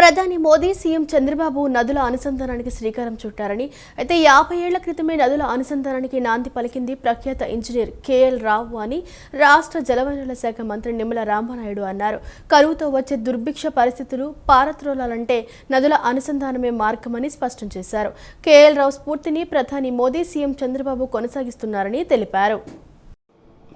ప్రధాని మోదీ సీఎం చంద్రబాబు నదుల అనుసంధానానికి శ్రీకారం చుట్టారని, అయితే 50 ఏళ్ల క్రితమే నదుల అనుసంధానానికి నాంది పలికింది ప్రఖ్యాత ఇంజనీర్ కేఎల్ రావు అని రాష్ట్ర జలవనరుల శాఖ మంత్రి నిమ్మల రామానాయుడు అన్నారు. కరువుతో వచ్చే దుర్భిక్ష పరిస్థితులు పారత్రోలాలంటే నదుల అనుసంధానమే మార్గమని స్పష్టం చేశారు. కేఎల్ రావు స్ఫూర్తిని ప్రధాని మోదీ సీఎం చంద్రబాబు కొనసాగిస్తున్నారని తెలిపారు.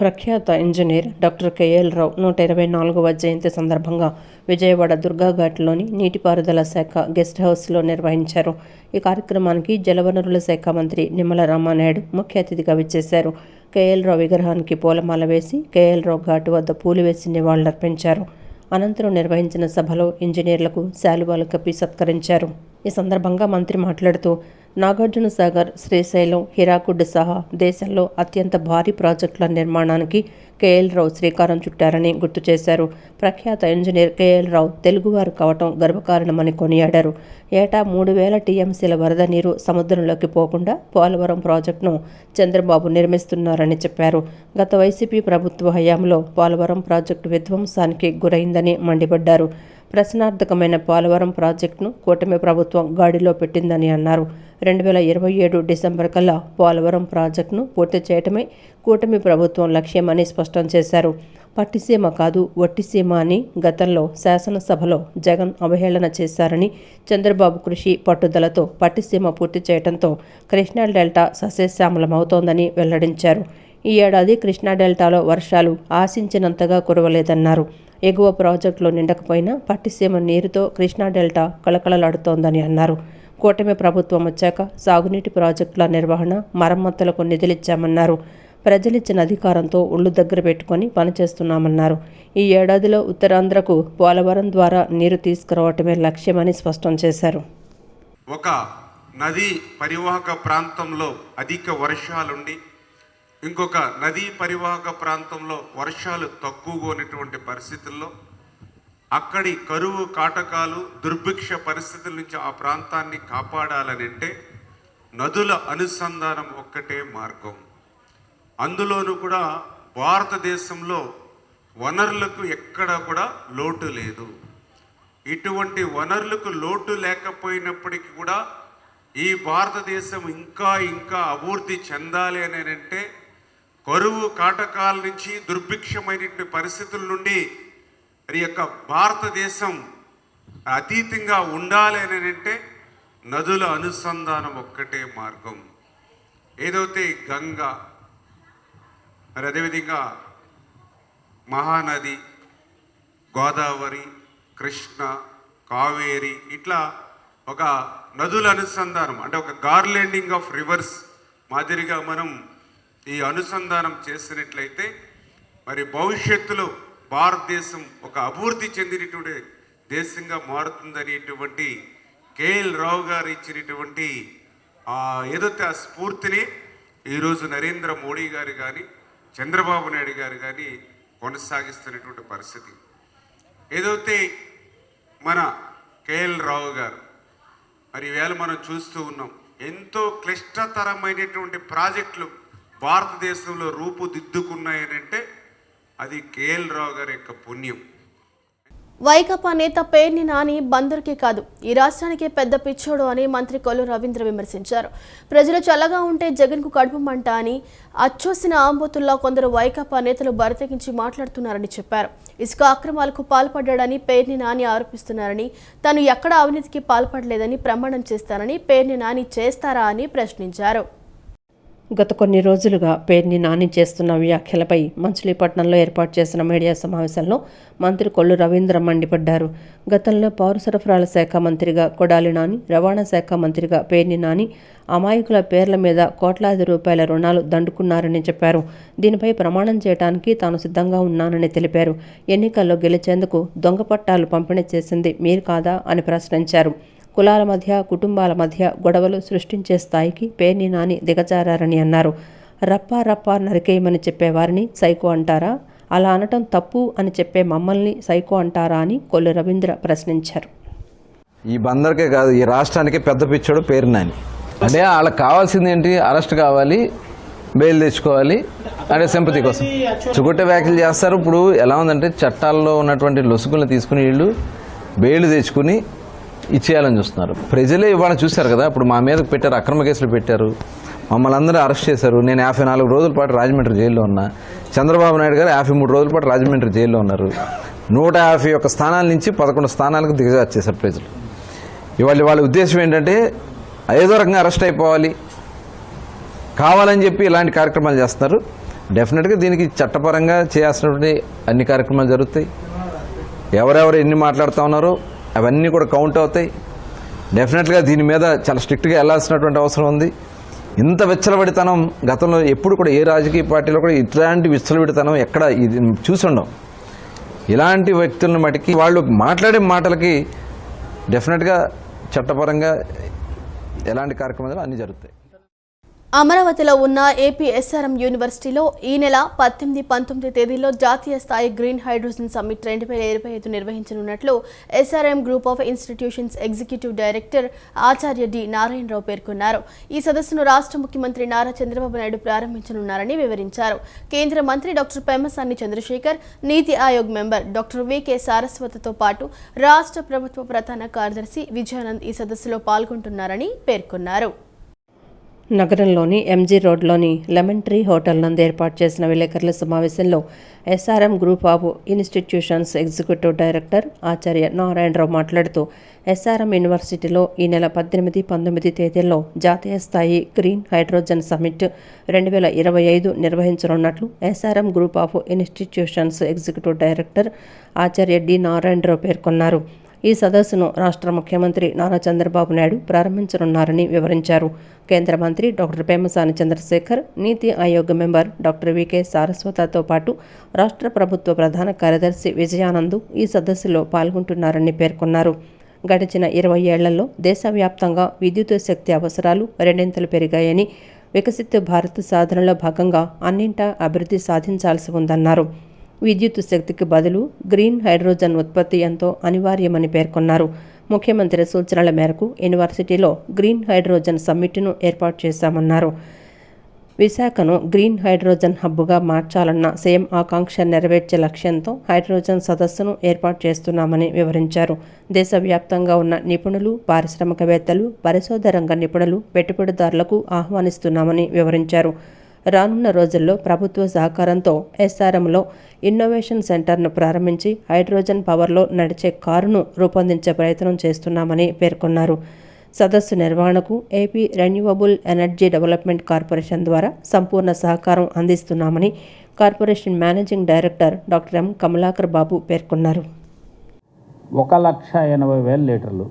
ప్రఖ్యాత ఇంజనీర్ డాక్టర్ కేఎల్ రావు 124వ జయంతి సందర్భంగా విజయవాడ దుర్గాఘాట్లోని నీటిపారుదల శాఖ గెస్ట్ హౌస్లో నిర్వహించారు. ఈ కార్యక్రమానికి జలవనరుల శాఖ మంత్రి నిమ్మల రామానాయుడు ముఖ్య అతిథిగా విచ్చేశారు. కేఎల్ రావు విగ్రహానికి పూలమాల వేసి కేఎల్ రావు ఘాటు వద్ద పూలు వేసి నివాళులర్పించారు. అనంతరం నిర్వహించిన సభలో ఇంజనీర్లకు శాలువాలు కప్పి సత్కరించారు. ఈ సందర్భంగా మంత్రి మాట్లాడుతూ నాగార్జున సాగర్, శ్రీశైలం, హీరాకుడ్ సహా దేశంలో అత్యంత భారీ ప్రాజెక్టుల నిర్మాణానికి కేఎల్ రావు శ్రీకారం చుట్టారని గుర్తు చేశారు. ప్రఖ్యాత ఇంజనీర్ కేఎల్ రావు తెలుగువారు కావటం గర్వకారణమని కొనియాడారు. ఏటా 3000 టీఎంసీల వరద నీరు సముద్రంలోకి పోకుండా పోలవరం ప్రాజెక్టును చంద్రబాబు నిర్మిస్తున్నారని చెప్పారు. గత వైసీపీ ప్రభుత్వ హయాంలో పోలవరం ప్రాజెక్టు విధ్వంసానికి గురైందని మండిపడ్డారు. ప్రశ్నార్థకమైన పోలవరం ప్రాజెక్టును కూటమి ప్రభుత్వం గాడిలో పెట్టిందని అన్నారు. 2027 డిసెంబర్ కల్లా పోలవరం ప్రాజెక్టును పూర్తి చేయటమే కూటమి ప్రభుత్వం లక్ష్యమని స్పష్టం చేశారు. పట్టిసీమ కాదు వట్టిసీమ అని గతంలో శాసనసభలో జగన్ అవహేళన చేశారని, చంద్రబాబు కృషి పట్టుదలతో పట్టిసీమ పూర్తి చేయడంతో కృష్ణా డెల్టా సస్యశ్యామలమవుతోందని వెల్లడించారు. ఈ ఏడాది కృష్ణా డెల్టాలో వర్షాలు ఆశించినంతగా కురవలేదన్నారు. ఎగువ ప్రాజెక్టులు నిండకపోయినా పట్టిసీమ నీరుతో కృష్ణా డెల్టా కళకళలాడుతోందని అన్నారు. కూటమి ప్రభుత్వం వచ్చాక సాగునీటి ప్రాజెక్టుల నిర్వహణ, మరమ్మతులకు నిధులిచ్చామన్నారు. ప్రజలిచ్చిన అధికారంతో ఒళ్ళు దగ్గర పెట్టుకొని పనిచేస్తున్నామన్నారు. ఈ ఏడాదిలో ఉత్తరాంధ్రకు పోలవరం ద్వారా నీరు తీసుకురావటమే లక్ష్యమని స్పష్టం చేశారు. ఒక నదీ పరివాహక ప్రాంతంలో అధిక వర్షాలుండి ఇంకొక నదీ పరివాహక ప్రాంతంలో వర్షాలు తక్కువగా ఉన్నటువంటి పరిస్థితుల్లో అక్కడి కరువు కాటకాలు, దుర్భిక్ష పరిస్థితుల నుంచి ఆ ప్రాంతాన్ని కాపాడాలనంటే నదుల అనుసంధానం ఒక్కటే మార్గం. అందులోనూ కూడా భారతదేశంలో వనరులకు ఎక్కడ కూడా లోటు లేదు. ఇటువంటి వనరులకు లోటు లేకపోయినప్పటికీ కూడా ఈ భారతదేశం ఇంకా అభివృద్ధి చెందాలి అని అంటే కరువు కాటకాల నుంచి, దుర్భిక్షమైనటువంటి పరిస్థితుల నుండి ఈ యొక్క భారతదేశం అతీతంగా ఉండాలి అని అంటే నదుల అనుసంధానం ఒక్కటే మార్గం. ఏదైతే గంగా, మరి అదేవిధంగా మహానది, గోదావరి, కృష్ణ, కావేరి, ఇట్లా ఒక నదుల అనుసంధానం అంటే ఒక గార్లెండింగ్ ఆఫ్ రివర్స్ మాదిరిగా మనం ఈ అనుసంధానం చేసినట్లయితే మరి భవిష్యత్తులో భారతదేశం ఒక అభివృద్ధి చెందినటువంటి దేశంగా మారుతుందనేటువంటి కేఎల్ రావు గారు ఇచ్చినటువంటి ఏదైతే ఆ స్ఫూర్తిని ఈరోజు నరేంద్ర మోడీ గారు కానీ, చంద్రబాబు నాయుడు గారు కానీ కొనసాగిస్తున్నటువంటి పరిస్థితి. ఏదైతే మన కేఎల్ రావు గారు మరి ఈవేళ మనం చూస్తూ ఉన్నాం, ఎంతో క్లిష్టతరమైనటువంటి ప్రాజెక్టులు భారతదేశంలో రూపుదిద్దుకున్నాయనంటే అది కేఎల్ రావు గారి యొక్క పుణ్యం. వైకాపా నేత పేర్ని నాని బందర్కే కాదు ఈ రాష్ట్రానికే పెద్ద పిచ్చోడు అని మంత్రి కొల్లు రవీంద్ర విమర్శించారు. ప్రజలు చల్లగా ఉంటే జగన్కు కడుపు మంట అని అచ్చోసిన ఆంబోతుల్లో కొందరు వైకాపా నేతలు బరితెగించి మాట్లాడుతున్నారని చెప్పారు. ఇసుక అక్రమాలకు పాల్పడ్డాడని పేర్ని నాని ఆరోపిస్తున్నారని, తాను ఎక్కడ అవినీతికి పాల్పడలేదని ప్రమాణం చేస్తానని పేర్ని నాని చేస్తారా అని ప్రశ్నించారు. గత కొన్ని రోజులుగా పేర్ని నాని చేస్తున్న వ్యాఖ్యలపై మచిలీపట్నంలో ఏర్పాటు చేసిన మీడియా సమావేశంలో మంత్రి కొల్లు రవీంద్ర మండిపడ్డారు. గతంలో పౌర సరఫరాల శాఖ మంత్రిగా కొడాలి నాని, రవాణా శాఖ మంత్రిగా పేర్ని నాని అమాయకుల పేర్ల మీద కోట్లాది రూపాయల రుణాలు దండుకున్నారని చెప్పారు. దీనిపై ప్రమాణం చేయడానికి తాను సిద్ధంగా ఉన్నానని తెలిపారు. ఎన్నికల్లో గెలిచేందుకు దొంగ పట్టాలు పంపిణీ చేసింది మీరు కాదా అని ప్రశ్నించారు. కులాల మధ్య, కుటుంబాల మధ్య గొడవలు సృష్టించే స్థాయికి పేర్ని నాని దిగజారని అన్నారు. రప్పా నరికేయమని చెప్పేవారిని సైకో అంటారా? అలా అనటం తప్పు అని చెప్పే మమ్మల్ని సైకో అంటారా అని కొల్లు రవీంద్ర ప్రశ్నించారు. ఈ బందర్కే కాదు ఈ రాష్ట్రానికి పెద్ద పిచ్చోడు పేర్ని నాని. అంటే వాళ్ళకి కావాల్సింది ఏంటి? అరెస్ట్ కావాలి, బెయిల్ తెచ్చుకోవాలి, అంటే సింపతి కోసం చుగుట్టే వ్యాఖ్యలు చేస్తారు. ఇప్పుడు ఎలా ఉందంటే చట్టాల్లో ఉన్నటువంటి లొసుగులను తీసుకుని వీళ్ళు బెయిల్ తెచ్చుకుని ఇచ్చేయాలని చూస్తున్నారు. ప్రజలే ఇవాళ చూశారు కదా, ఇప్పుడు మా మీద పెట్టారు, అక్రమ కేసులు పెట్టారు, మమ్మల్ని అందరూ అరెస్ట్ చేశారు. నేను 54 రోజుల పాటు రాజమండ్రి జైల్లో ఉన్నా. చంద్రబాబు నాయుడు గారు 53 రోజుల పాటు రాజమండ్రి జైల్లో ఉన్నారు. 151 స్థానాల నుంచి 11 స్థానాలకు దిగజార్చేశారు ప్రజలు. వాళ్ళ ఉద్దేశం ఏంటంటే ఏదో రకంగా అరెస్ట్ అయిపోవాలి, కావాలని చెప్పి ఇలాంటి కార్యక్రమాలు చేస్తున్నారు. డెఫినెట్గా దీనికి చట్టపరంగా చేయాల్సినటువంటి అన్ని కార్యక్రమాలు జరుగుతాయి. ఎవరెవరు ఎన్ని మాట్లాడుతూ ఉన్నారో అవన్నీ కూడా కౌంట్ అవుతాయి. డెఫినెట్గా దీని మీద చాలా స్ట్రిక్ట్గా వెళ్లాల్సినటువంటి అవసరం ఉంది. ఇంత విచ్చలవిడితనం గతంలో ఎప్పుడు కూడా ఏ రాజకీయ పార్టీలో కూడా ఇట్లాంటి విచ్చలవిడితనం ఎక్కడ ఇది చూసి ఉండం. ఇలాంటి వ్యక్తులను మటుకి వాళ్ళు మాట్లాడే మాటలకి డెఫినెట్గా చట్టపరంగా ఎలాంటి కార్యక్రమాలు అన్నీ జరుగుతాయి. అమరావతిలో ఉన్న ఏపీ ఎస్ఆర్ఎం యూనివర్సిటీలో ఈ నెల 18, 19 తేదీల్లో జాతీయ స్థాయి గ్రీన్ హైడ్రోజన్ సమ్మిట్ 2025 నిర్వహించనున్నట్లు SRM group of institutions executive director ఆచార్య డి నారాయణరావు పేర్కొన్నారు. ఈ సదస్సును రాష్ట్ర ముఖ్యమంత్రి నారా చంద్రబాబు నాయుడు ప్రారంభించనున్నారని వివరించారు. కేంద్ర మంత్రి డాక్టర్ పెమ్మసాని చంద్రశేఖర్, నీతి ఆయోగ్ మెంబర్ డాక్టర్ వికే సారస్వతతో పాటు రాష్ట్ర ప్రభుత్వ ప్రధాన కార్యదర్శి విజయానంద్ ఈ సదస్సులో పాల్గొంటున్నారని పేర్కొన్నారు. నగరంలోని ఎంజీ రోడ్లోని లెమన్ ట్రీ హోటల్ నందు ఏర్పాటు చేసిన విలేకరుల సమావేశంలో SRM group of institutions executive director ఆచార్య నారాయణరావు మాట్లాడుతూ ఎస్ఆర్ఎం యూనివర్సిటీలో ఈ నెల 18, 19 తేదీల్లో జాతీయ స్థాయి గ్రీన్ హైడ్రోజన్ సమ్మిట్ 2025 నిర్వహించనున్నట్లు SRM group of institutions executive director ఆచార్య డి నారాయణరావు పేర్కొన్నారు. ఈ సదస్సును రాష్ట్ర ముఖ్యమంత్రి నారా చంద్రబాబు నాయుడు ప్రారంభించనున్నారని వివరించారు. కేంద్ర మంత్రి డాక్టర్ పెమ్మసాని చంద్రశేఖర్, నీతి ఆయోగ్ మెంబర్ డాక్టర్ వికే సారస్వతతో పాటు రాష్ట్ర ప్రభుత్వ ప్రధాన కార్యదర్శి విజయానంద్ ఈ సదస్సులో పాల్గొంటున్నారని పేర్కొన్నారు. గడిచిన 20 ఏళ్లలో దేశవ్యాప్తంగా విద్యుత్ శక్తి అవసరాలు రెండింతలు పెరిగాయని, వికసిత్ భారత్ సాధనలో భాగంగా అన్నింటా అభివృద్ధి సాధించాల్సి ఉందన్నారు. విద్యుత్ శక్తికి బదులు గ్రీన్ హైడ్రోజన్ ఉత్పత్తి ఎంతో అనివార్యమని పేర్కొన్నారు. ముఖ్యమంత్రి సూచనల మేరకు యూనివర్సిటీలో గ్రీన్ హైడ్రోజన్ సమ్మిట్ను ఏర్పాటు చేశామన్నారు. విశాఖను గ్రీన్ హైడ్రోజన్ హబ్గా మార్చాలన్న సీఎం ఆకాంక్ష నెరవేర్చే లక్ష్యంతో హైడ్రోజన్ సదస్సును ఏర్పాటు చేస్తున్నామని వివరించారు. దేశవ్యాప్తంగా ఉన్న నిపుణులు, పారిశ్రామికవేత్తలు, పరిశోధన రంగ నిపుణులు, పెట్టుబడిదారులకు ఆహ్వానిస్తున్నామని వివరించారు. రానున్న రోజుల్లో ప్రభుత్వ సహకారంతో ఎస్ఆర్ఎంలో ఇన్నోవేషన్ సెంటర్ను ప్రారంభించి హైడ్రోజన్ పవర్లో నడిచే కారును రూపొందించే ప్రయత్నం చేస్తున్నామని పేర్కొన్నారు. సదస్సు నిర్వహణకు AP renewable energy development corporation ద్వారా సంపూర్ణ సహకారం అందిస్తున్నామని corporation managing director doctor M Kamalakar Babu పేర్కొన్నారు. 1,80,000 లీటర్లు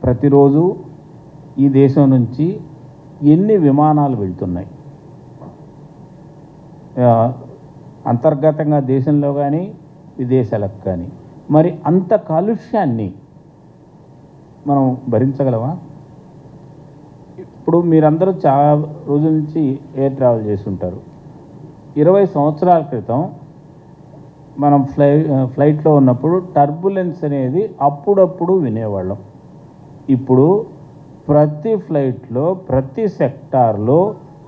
ప్రతిరోజు ఈ దేశం నుంచి ఎన్ని విమానాలు వెళ్తున్నాయి, అంతర్గతంగా దేశంలో కానీ విదేశాలకు కానీ, మరి అంత కాలుష్యాన్ని మనం భరించగలమా? ఇప్పుడు మీరందరూ చాలా రోజుల నుంచి ఎయిర్ ట్రావెల్ చేస్తుంటారు. 20 సంవత్సరాల క్రితం మనం ఫ్లైట్లో ఉన్నప్పుడు టర్బులెన్స్ అనేది అప్పుడప్పుడు వినేవాళ్ళం. ఇప్పుడు ప్రతి ఫ్లైట్లో ప్రతి సెక్టార్లో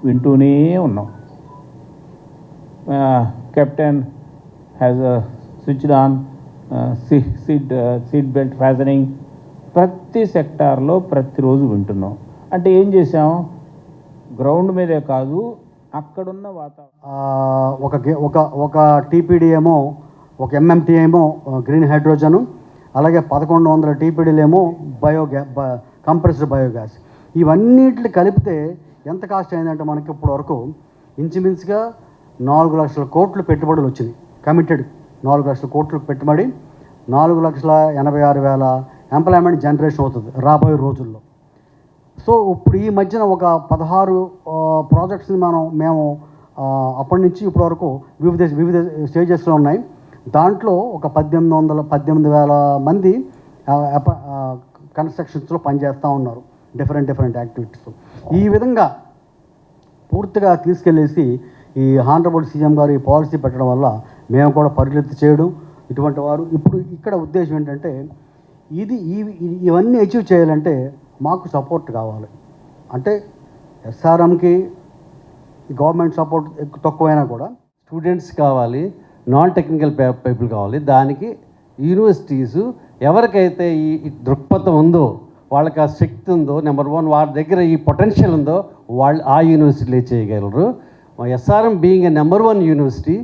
వింటూనే ఉన్నాం. Captain has switched on seat belt fastening, ప్రతి సెక్టార్లో ప్రతిరోజు వింటున్నాం. అంటే ఏం చేసాం? గ్రౌండ్ మీదే కాదు, అక్కడున్న వాతావరణం ఒక టీపీడీ ఏమో, ఒక ఎంఎంటీ ఏమో గ్రీన్ హైడ్రోజను, అలాగే 1100 టీపీడీలేమో కంప్రెస్డ్ బయోగ్యాస్. ఇవన్నిటిని కలిపితే ఎంత కాస్ట్ అయిందంటే మనకి ఇప్పటి వరకు ఇంచుమించుగా 4 లక్షల కోట్లు పెట్టుబడులు వచ్చినాయి. కమిటెడ్ 4 లక్షల కోట్లు పెట్టుబడి 4,86,000 ఎంప్లాయ్మెంట్ జనరేషన్ అవుతుంది రాబోయే రోజుల్లో. సో ఇప్పుడు ఈ మధ్యన ఒక 16 ప్రాజెక్ట్స్ని మేము అప్పటి నుంచి ఇప్పటి వరకు వివిధ స్టేజెస్లో ఉన్నాయి. దాంట్లో ఒక 18,000 మంది కన్స్ట్రక్షన్స్లో పనిచేస్తూ ఉన్నారు, డిఫరెంట్ యాక్టివిటీస్. ఈ విధంగా పూర్తిగా తీసుకెళ్ళేసి ఈ హానరబుల్ సీఎం గారు ఈ పాలసీ పెట్టడం వల్ల మేము కూడా పరిగెత్తి చేయడం ఇటువంటి వారు. ఇప్పుడు ఇక్కడ ఉద్దేశం ఏంటంటే ఇవన్నీ అచీవ్ చేయాలంటే మాకు సపోర్ట్ కావాలి. అంటే ఎస్ఆర్ఎంకి గవర్నమెంట్ సపోర్ట్ తక్కువైనా కూడా స్టూడెంట్స్ కావాలి, నాన్ టెక్నికల్ పీపుల్ కావాలి. దానికి యూనివర్సిటీస్ ఎవరికైతే ఈ దృక్పథం ఉందో, వాళ్ళకి ఆ శక్తి ఉందో, నెంబర్ 1 వాళ్ళ దగ్గర ఈ పొటెన్షియల్ ఉందో, వాళ్ళు ఆ యూనివర్సిటీలే చేయగలరు. SRM being a number 1 university,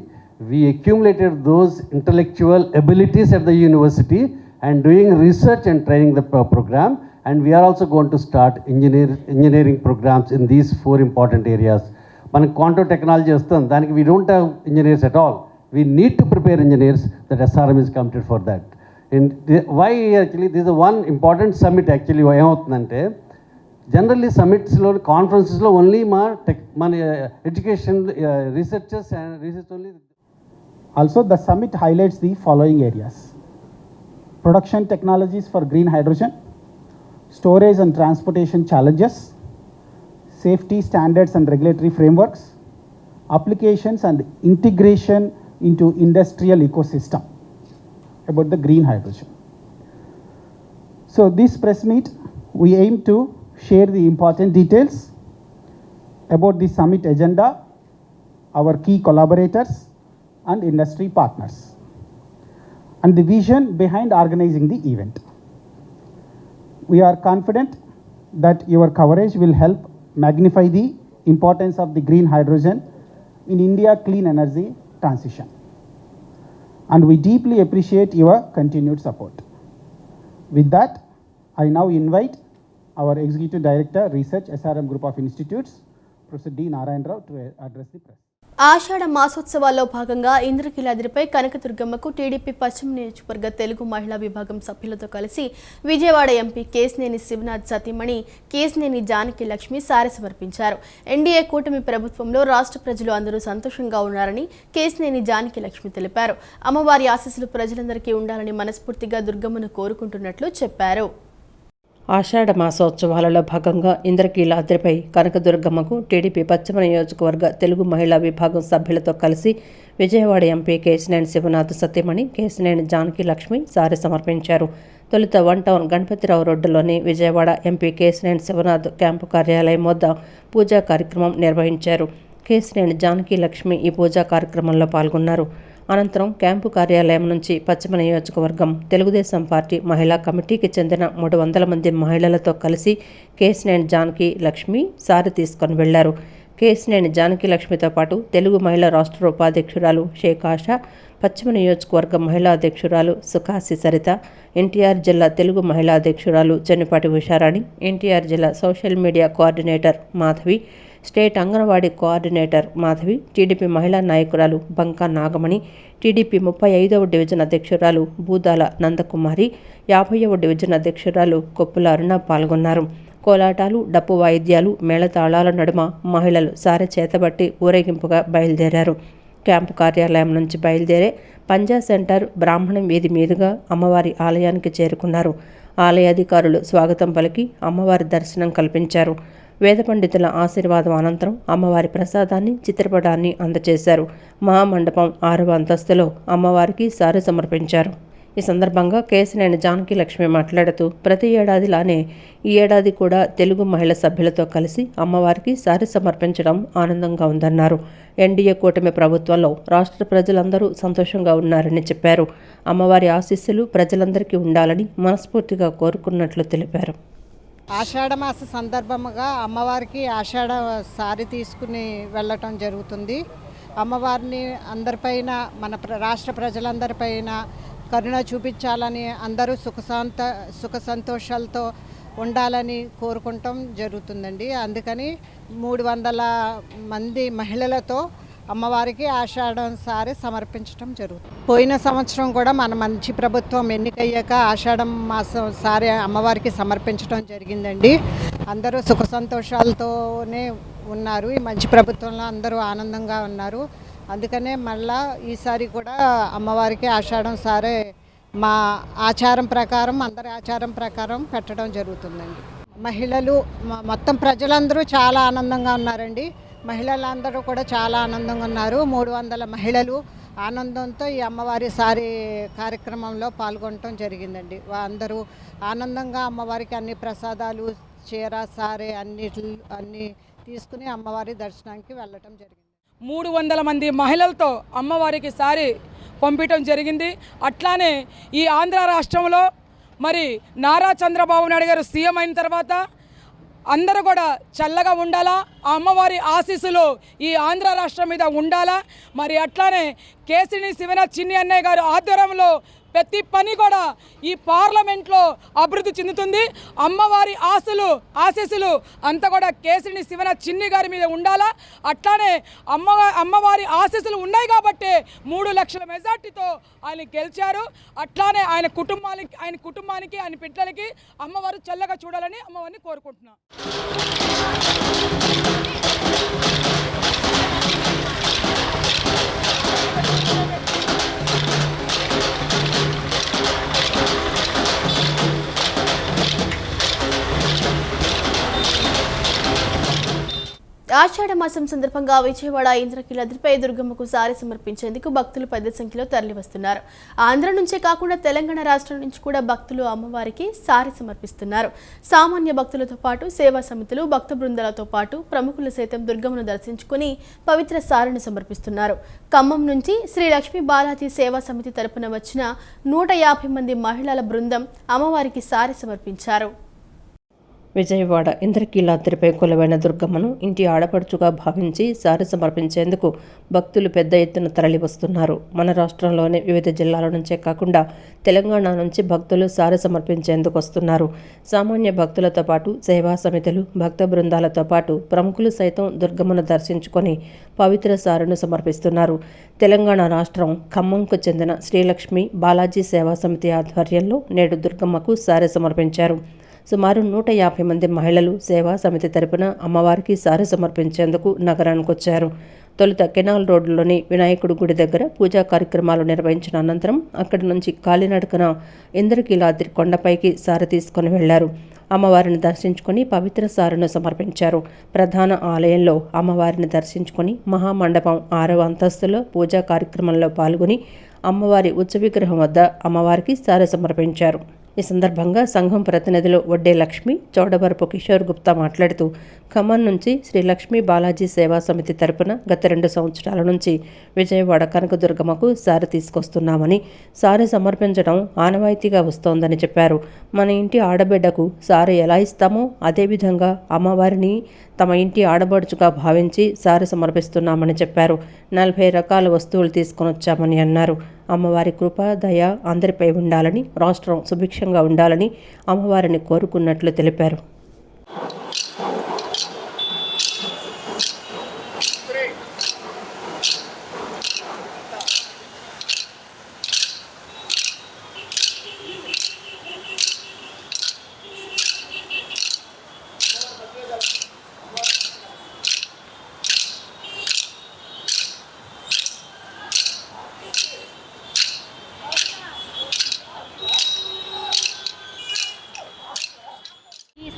we accumulated those intellectual abilities at the university and doing research and training the program, and we are also going to start engineering programs in these 4 important areas. మనకి quantum technology వస్తుంది, దానికి we don't have engineers at all. We need to prepare engineers. That SRM is committed for that. And why actually this is one important summit actually ఏమవుతుందంటే, generally సమ్మిట్స్లో కాన్ఫరెన్సెస్లో only మన education researchers and research only. Also, the summit highlights the following areas: production technologies for green hydrogen, storage and transportation challenges, safety standards and regulatory frameworks, applications and integration into industrial ecosystem about the green hydrogen. So this press meet, we aim to share the important details about the summit agenda, our key collaborators and industry partners, and the vision behind organizing the event. We are confident that your coverage will help magnify the importance of the green hydrogen in India clean energy transition, and we deeply appreciate your continued support. With that, I now invite our Executive Director, Research, SRM Group of Institutes, Professor D. Narayan Rao, to address the press. ఆషాఢ మాసోత్సవాల్లో భాగంగా ఇంద్రకీలాద్రిపై కనకదుర్గమ్మకు TDP పశ్చిమ నియోజకవర్గ తెలుగు మహిళా విభాగం సభ్యులతో కలిసి Vijayawada MP Kesineni Sivanath సతీమణి కేశినేని జానకి లక్ష్మి సారె సమర్పించారు. ఎన్డీఏ కూటమి ప్రభుత్వంలో రాష్ట్ర ప్రజలు అందరూ సంతోషంగా ఉన్నారని కేశినేని జానకి లక్ష్మి తెలిపారు. అమ్మవారి ఆశీస్సులు ప్రజలందరికీ ఉండాలని మనస్ఫూర్తిగా దుర్గమ్మను కోరుకుంటున్నట్లు చెప్పారు. ఆషాఢ మాసోత్సవాలలో భాగంగా ఇంద్రకీలాద్రిపై కనకదుర్గమ్మకు టీడీపీ పశ్చిమ నియోజకవర్గ తెలుగు మహిళా విభాగం సభ్యులతో కలిసి విజయవాడ ఎంపీ కేశినేని శివనాథ్ సతీమణి కేశినేని జానకి లక్ష్మి సారె సమర్పించారు. తొలుత 1 టౌన్ గణపతిరావు రోడ్డులోని విజయవాడ ఎంపీ కేశినేని శివనాథ్ క్యాంపు కార్యాలయం వద్ద పూజా కార్యక్రమం నిర్వహించారు. కేశినేని జానకి లక్ష్మి ఈ పూజా కార్యక్రమంలో పాల్గొన్నారు. అనంతరం క్యాంపు కార్యాలయం నుంచి పశ్చిమ నియోజకవర్గం తెలుగుదేశం పార్టీ మహిళా కమిటీకి చెందిన 300 మంది మహిళలతో కలిసి కేశినేని జానకి లక్ష్మి సారె తీసుకొని వెళ్లారు. కేశినేని జానకి లక్ష్మితో పాటు తెలుగు మహిళా రాష్ట్ర ఉపాధ్యక్షురాలు షేక్ ఆషా, పశ్చిమ నియోజకవర్గ మహిళా అధ్యక్షురాలు సుఖాసి సరిత, ఎన్టీఆర్ జిల్లా తెలుగు మహిళా అధ్యక్షురాలు చెన్నిపాటి ఉషారాణి, ఎన్టీఆర్ జిల్లా social media coordinator Madhavi, state anganwadi coordinator Madhavi, TDP మహిళా నాయకురాలు బంకా నాగమణి, టీడీపీ 35వ డివిజన్ అధ్యక్షురాలు బూదాల నందకుమారి, 50వ డివిజన్ అధ్యక్షురాలు కొప్పుల అరుణ పాల్గొన్నారు. కోలాటాలు, డప్పు వాయిద్యాలు, మేళతాళాల నడుమ మహిళలు సారె చేతబట్టి ఊరేగింపుగా బయలుదేరారు. క్యాంపు కార్యాలయం నుంచి బయలుదేరే పంజా సెంటర్ బ్రాహ్మణం వీధి మీదుగా అమ్మవారి ఆలయానికి చేరుకున్నారు. ఆలయ అధికారులు స్వాగతం పలికి అమ్మవారి దర్శనం కల్పించారు. వేద పండితుల ఆశీర్వాదం అనంతరం అమ్మవారి ప్రసాదాన్ని, చిత్రపటాన్ని అందజేశారు. మహామండపం 6వ అంతస్తులో అమ్మవారికి సారె సమర్పించారు. ఈ సందర్భంగా కేశినేని జానకి లక్ష్మి మాట్లాడుతూ ప్రతి ఏడాదిలానే ఈ ఏడాది కూడా తెలుగు మహిళా సభ్యులతో కలిసి అమ్మవారికి సారె సమర్పించడం ఆనందంగా ఉందన్నారు. ఎన్డీఏ కూటమి ప్రభుత్వంలో రాష్ట్ర ప్రజలందరూ సంతోషంగా ఉన్నారని చెప్పారు. అమ్మవారి ఆశీస్సులు ప్రజలందరికీ ఉండాలని మనస్ఫూర్తిగా కోరుకున్నట్లు తెలిపారు. ఆషాఢమాస సందర్భముగా అమ్మవారికి ఆషాఢ సారి తీసుకుని వెళ్ళటం జరుగుతుంది. అమ్మవారిని అందరిపైన, మన రాష్ట్ర ప్రజలందరిపైన కరుణ చూపించాలని, అందరూ సుఖ సంతోషాలతో ఉండాలని కోరుకుంటాం జరుగుతుందండి. అందుకని 300 మంది మహిళలతో అమ్మవారికి ఆషాఢం సారి సమర్పించడం జరుగుతుంది. పోయిన సంవత్సరం కూడా మన మంచి ప్రభుత్వం ఎన్నికయ్యాక ఆషాఢం మాసం సారి అమ్మవారికి సమర్పించడం జరిగిందండి. అందరూ సుఖ సంతోషాలతోనే ఉన్నారు. ఈ మంచి ప్రభుత్వంలో అందరూ ఆనందంగా ఉన్నారు. అందుకనే మళ్ళా ఈసారి కూడా అమ్మవారికి ఆషాఢం సారే మా ఆచారం ప్రకారం, అందరి ఆచారం ప్రకారం పెట్టడం జరుగుతుందండి. మహిళలు మొత్తం ప్రజలందరూ చాలా ఆనందంగా ఉన్నారండి. మహిళలందరూ కూడా చాలా ఆనందంగా ఉన్నారు. 300 మహిళలు ఆనందంతో ఈ అమ్మవారి సారి కార్యక్రమంలో పాల్గొనడం జరిగిందండి. అందరూ ఆనందంగా అమ్మవారికి అన్ని ప్రసాదాలు, చీర, సారే అన్ని తీసుకుని అమ్మవారి దర్శనానికి వెళ్ళటం జరిగింది. 300 మంది మహిళలతో అమ్మవారికి సారి పంపించడం జరిగింది. అట్లానే ఈ ఆంధ్ర రాష్ట్రంలో మరి నారా చంద్రబాబు నాయుడు గారు సీఎం అయిన తర్వాత అందరూ కూడా చల్లగా ఉండాలా, ఆ అమ్మవారి ఆశీస్సులు ఈ ఆంధ్ర రాష్ట్రం మీద ఉండాలా. మరి అట్లానే కేసిని శివనాథ్ చిన్ని అన్నయ్య గారు ఆధ్వర్యంలో ప్రతి పని కూడా ఈ పార్లమెంట్లో అభివృద్ధి చెందుతుంది. అమ్మవారి ఆశీస్సులు అంతా కూడా కేసిని శివనాథ్ చిన్ని గారి మీద ఉండాలా. అట్లానే అమ్మవారి ఆశీస్సులు ఉన్నాయి కాబట్టి 3 లక్షల మెజార్టీతో ఆయన గెలిచారు. అట్లానే ఆయన కుటుంబానికి ఆయన బిడ్డలకి అమ్మవారు చల్లగా చూడాలని అమ్మవారిని కోరుకుంటున్నాను. ఆషాఢ మాసం సందర్భంగా విజయవాడ ఇంద్రకీలాద్రిపై దుర్గమ్మకు సారి సమర్పించేందుకు భక్తులు పెద్ద సంఖ్యలో తరలివస్తున్నారు. ఆంధ్ర నుంచే కాకుండా తెలంగాణ రాష్ట్రం నుంచి కూడా భక్తులు అమ్మవారికి సారి సమర్పిస్తున్నారు. సామాన్య భక్తులతో పాటు సేవా సమితులు, భక్త బృందాలతో పాటు ప్రముఖులు సైతం దుర్గమ్మను దర్శించుకుని పవిత్ర సారిని సమర్పిస్తున్నారు. ఖమ్మం నుంచి శ్రీ లక్ష్మీ బాలాజీ సేవా సమితి తరపున వచ్చిన 150 మంది మహిళల బృందం అమ్మవారికి సారి సమర్పించారు. విజయవాడ ఇంద్రకీలాద్రిపై కొలువైన దుర్గమ్మను ఇంటి ఆడపడుచుగా భావించి సారి సమర్పించేందుకు భక్తులు పెద్ద ఎత్తున తరలివస్తున్నారు. మన రాష్ట్రంలోని వివిధ జిల్లాల నుంచే కాకుండా తెలంగాణ నుంచి భక్తులు సారి సమర్పించేందుకు వస్తున్నారు. సామాన్య భక్తులతో పాటు సేవా సమితులు, భక్త బృందాలతో పాటు ప్రముఖులు సైతం దుర్గమ్మను దర్శించుకొని పవిత్ర సారిను సమర్పిస్తున్నారు. తెలంగాణ రాష్ట్రం ఖమ్మంకు చెందిన శ్రీలక్ష్మి బాలాజీ సేవా సమితి ఆధ్వర్యంలో నేడు దుర్గమ్మకు సారి సమర్పించారు. సుమారు 150 మంది మహిళలు సేవా సమితి తరపున అమ్మవారికి సారి సమర్పించేందుకు నగరానికి వచ్చారు. తొలుత కెనాల్ రోడ్డులోని వినాయకుడి గుడి దగ్గర పూజా కార్యక్రమాలు నిర్వహించిన అనంతరం అక్కడి నుంచి కాలినడకన ఇంద్రకీలాద్రి కొండపైకి సారి తీసుకుని వెళ్లారు. అమ్మవారిని దర్శించుకుని పవిత్ర సారిను సమర్పించారు. ప్రధాన ఆలయంలో అమ్మవారిని దర్శించుకుని మహామండపం 6వ అంతస్తులో పూజా కార్యక్రమంలో పాల్గొని అమ్మవారి ఉచ్చ విగ్రహం వద్ద అమ్మవారికి సారి సమర్పించారు. ఈ సందర్భంగా సంఘం ప్రతినిధులు వడ్డే లక్ష్మి, చౌడవరపు కిషోర్ గుప్తా మాట్లాడుతూ ఖమ్మం నుంచి శ్రీ లక్ష్మీ బాలాజీ సేవా సమితి తరపున గత 2 సంవత్సరాల నుంచి విజయవాడ కనకదుర్గమ్మకు సారి తీసుకొస్తున్నామని, సారి సమర్పించడం ఆనవాయితీగా వస్తోందని చెప్పారు. మన ఇంటి ఆడబిడ్డకు సారి ఎలా ఇస్తామో అదేవిధంగా అమ్మవారిని తమ ఇంటి ఆడబడుచుగా భావించి సారి సమర్పిస్తున్నామని చెప్పారు. 40 రకాల వస్తువులు తీసుకొని వచ్చామని అన్నారు. అమ్మవారి కృప, దయ అందరిపై ఉండాలని, రాష్ట్రం సుభిక్షంగా ఉండాలని అమ్మవారిని కోరుకున్నట్లు తెలిపారు.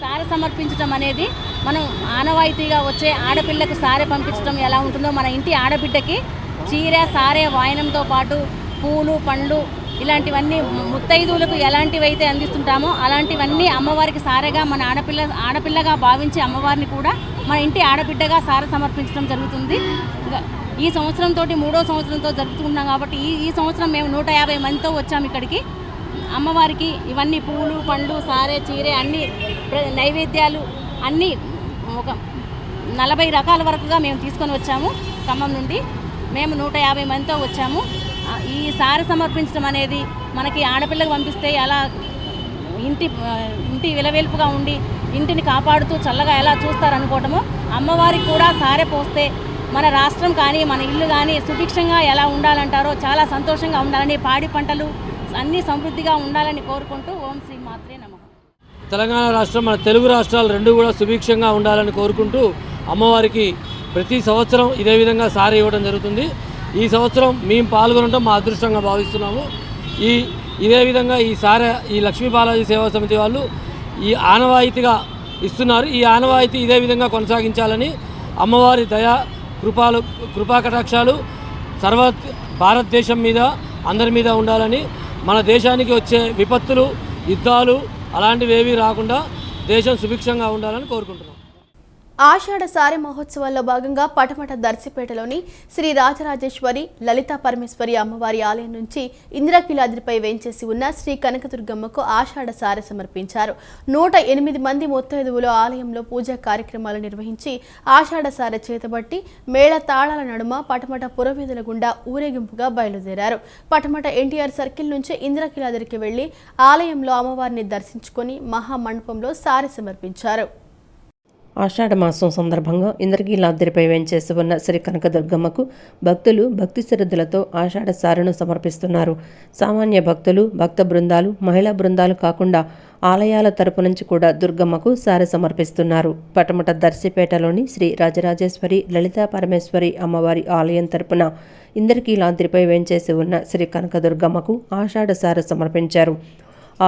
సారె సమర్పించడం అనేది మనం ఆనవాయితీగా వచ్చే ఆడపిల్లకు సారె పంపించడం ఎలా ఉంటుందో మన ఇంటి ఆడబిడ్డకి చీర, సారె, వాయనంతో పాటు పూలు, పండ్లు ఇలాంటివన్నీ ముత్తైదువులకు ఎలాంటివైతే అందిస్తుంటామో అలాంటివన్నీ అమ్మవారికి సారెగా మన ఆడపిల్లగా భావించి అమ్మవారిని కూడా మన ఇంటి ఆడబిడ్డగా సారె సమర్పించడం జరుగుతుంది. ఈ సంవత్సరంతో 3వ సంవత్సరంతో జరుపుతున్నాం కాబట్టి ఈ సంవత్సరం మేము 150 మందితో వచ్చాము ఇక్కడికి. అమ్మవారికి ఇవన్నీ పూలు, పండ్లు, సారె, చీరె అన్ని నైవేద్యాలు అన్నీ ఒక 40 రకాల వరకుగా మేము తీసుకొని వచ్చాము. ఖమ్మం నుండి మేము 150 మందితో వచ్చాము. ఈ సారె సమర్పించడం అనేది మనకి ఆడపిల్లకు పంపిస్తే ఎలా ఇంటి విలవేల్పుగా ఉండి ఇంటిని కాపాడుతూ చల్లగా ఎలా చూస్తారనుకోవటమో, అమ్మవారికి కూడా సారె పోస్తే మన రాష్ట్రం కానీ మన ఇల్లు కానీ సుభిక్షంగా ఎలా ఉండాలంటారో చాలా సంతోషంగా ఉండాలని, పాడి పంటలు అన్నీ సమృద్ధిగా ఉండాలని కోరుకుంటూ ఓం శ్రీ మాత్రే నమః. తెలంగాణ రాష్ట్రం, మన తెలుగు రాష్ట్రాలు రెండు కూడా సుభిక్షంగా ఉండాలని కోరుకుంటూ అమ్మవారికి ప్రతి సంవత్సరం ఇదే విధంగా సారి ఇవ్వడం జరుగుతుంది. ఈ సంవత్సరం మేము పాల్గొనడం మా అదృష్టంగా భావిస్తున్నాము. ఇదే విధంగా ఈ లక్ష్మీ బాలాజీ సేవా సమితి వాళ్ళు ఈ ఆనవాయితీగా ఇస్తున్నారు. ఈ ఆనవాయితీ ఇదే విధంగా కొనసాగించాలని, అమ్మవారి దయా కృపాకటాక్షాలు భారతదేశం మీద అందరి మీద ఉండాలని, మన దేశానికి వచ్చే విపత్తులు, యుద్ధాలు అలాంటివి ఏవీ రాకుండా దేశం సుభిక్షంగా ఉండాలని కోరుకుంటున్నాం. ఆషాఢ సారె మహోత్సవాల్లో భాగంగా పటమట దర్శిపేటలోని శ్రీ రాజరాజేశ్వరి లలితా పరమేశ్వరి అమ్మవారి ఆలయం నుంచి ఇంద్రకీలాద్రిపై వేంచేసి ఉన్న శ్రీ కనకదుర్గమ్మకు ఆషాఢ సారె సమర్పించారు. 108 మంది ముత్తైదువులు ఆలయంలో పూజా కార్యక్రమాలు నిర్వహించి ఆషాఢ సారె చేతబట్టి మేళ తాళాల నడుమ పటమట పురవీధుల గుండా ఊరేగింపుగా బయలుదేరారు. పటమట ఎన్టీఆర్ సర్కిల్ నుంచి ఇంద్రకీలాద్రికి వెళ్లి ఆలయంలో అమ్మవారిని దర్శించుకుని మహామండపంలో సారె సమర్పించారు. ఆషాఢ మాసం సందర్భంగా ఇంద్రకీలాద్రిపై వేంచేసి ఉన్న శ్రీ కనకదుర్గమ్మకు భక్తులు భక్తి శ్రద్ధలతో ఆషాఢ సారెను సమర్పిస్తున్నారు. సామాన్య భక్తులు, భక్త బృందాలు, మహిళా బృందాలు కాకుండా ఆలయాల తరపు నుంచి కూడా దుర్గమ్మకు సారె సమర్పిస్తున్నారు. పటమట దర్శిపేటలోని శ్రీ రాజరాజేశ్వరి లలితా పరమేశ్వరి అమ్మవారి ఆలయం తరపున ఇంద్రకీలాద్రిపై వేంచేసి ఉన్న శ్రీ కనకదుర్గమ్మకు ఆషాఢ సారె సమర్పించారు.